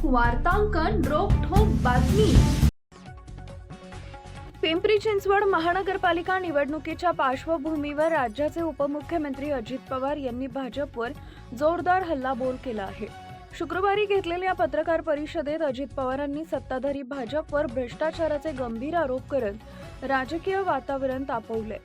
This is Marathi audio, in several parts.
वार्तांकन रोखठोक बातमी। पिंपरी चिंचवड महानगरपालिका निवडणुकीच्या पार्श्वभूमीवर राज्याचे उपमुख्यमंत्री अजित पवार यांनी भाजपवर जोरदार हल्लाबोल केला आहे। शुक्रवारी घेतलेल्या पत्रकार परिषदेत अजित पवारांनी सत्ताधारी भाजपवर भ्रष्टाचाराचे गंभीर आरोप करत राजकीय वातावरण तापवले।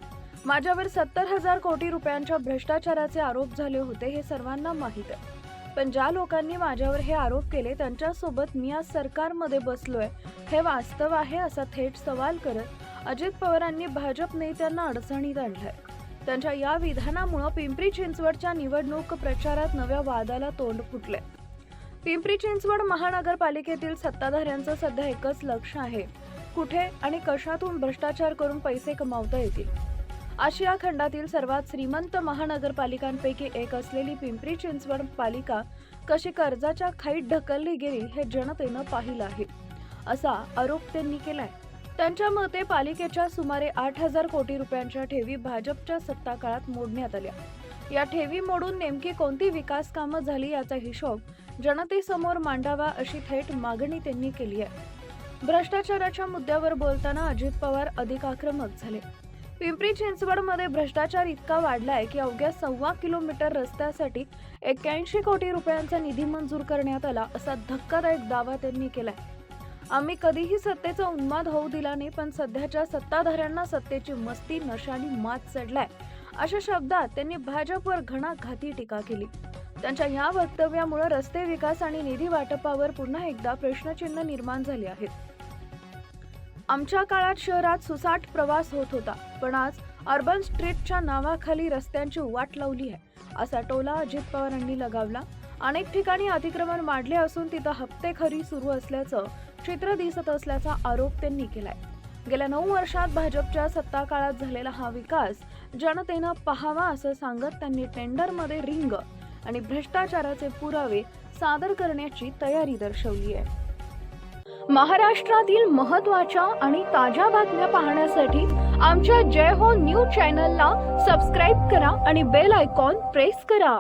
माझ्यावर 70,000 कोटी रुपयांच्या भ्रष्टाचाराचे आरोप झाले होते हे सर्वांना माहीत आहे, पण ज्या लोकांनी माझ्यावर हे आरोप केले त्यांच्यासोबत मी आज सरकारमध्ये बसलोय हे वास्तव आहे असा थेट सवाल करत अजित पवारांनी भाजप नेत्यांना अडचणीत आणलंय। त्यांच्या या विधानामुळे पिंपरी चिंचवडच्या निवडणूक प्रचारात नव्या वादाला तोंड फुटले। पिंपरी चिंचवड महानगरपालिकेतील सत्ताधाऱ्यांचं सध्या एकच लक्ष आहे, कुठे आणि कशातून भ्रष्टाचार करून पैसे कमावता येतील। आशिया खंडातील सर्वात श्रीमंत महानगरपालिकांपैकी एक असलेली पिंपरी चिंचवड पालिका कशी कर्जाच्या खाईत ढकलली गेली हे जनतेनं पाहिलं आहे, असा आरोप त्यांनी केलाय। त्यांच्या मते पालिकेच्या सुमारे 8,000 कोटी रुपयांच्या ठेवी भाजपच्या सत्ता काळात मोडण्यात आल्या। या ठेवी मोडून नेमकी कोणती विकास कामं झाली याचा हिशोब जनतेसमोर मांडावा अशी थेट मागणी त्यांनी केली आहे। भ्रष्टाचाराच्या मुद्द्यावर बोलताना अजित पवार अधिक आक्रमक झाले। पिंपरी चिंचवडमध्ये भ्रष्टाचार इतका वाढलाय की अवघ्या 1.25 किलोमीटर रस्त्यासाठी 81 कोटी रुपयांचा निधी मंजूर करण्यात आला असा धक्कादायक दावा त्यांनी केलाय। आम्ही कधीही सत्तेचा उन्माद होऊ दिला नाही, पण सध्याच्या सत्ताधाऱ्यांना सत्तेची मस्ती नशानी मात चढलाय अशा शब्दात त्यांनी भाजपवर घणाघाती टीका केली। त्यांच्या या वक्तव्यामुळे रस्ते विकास आणि निधी वाटपावर पुन्हा एकदा प्रश्नचिन्ह निर्माण झाले आहेत। आमच्या काळात शहरात सुसाट प्रवास होत होता, पण आज अर्बन स्ट्रीटच्या नावाखाली रस्त्यांची वाट लावली आहे असा टोला अजित पवारांनी लगावला। अनेक ठिकाणी अतिक्रमण मांडले असून तिथं हप्तेखोरी सुरू असल्याचं चित्र दिसत असल्याचा आरोप त्यांनी केलाय। गेल्या 9 वर्षात भाजपच्या सत्ता काळात झालेला हा विकास जनतेनं पाहावा असं सांगत त्यांनी टेंडरमध्ये रिंग आणि भ्रष्टाचाराचे पुरावे सादर करण्याची तयारी दर्शवली आहे। महाराष्ट्रातील महत्त्वाच्या आणि ताज्या बातम्या पाहण्यासाठी आमच्या जय हो न्यूज चॅनलला सबस्क्राइब करा आणि बेल आयकॉन प्रेस करा।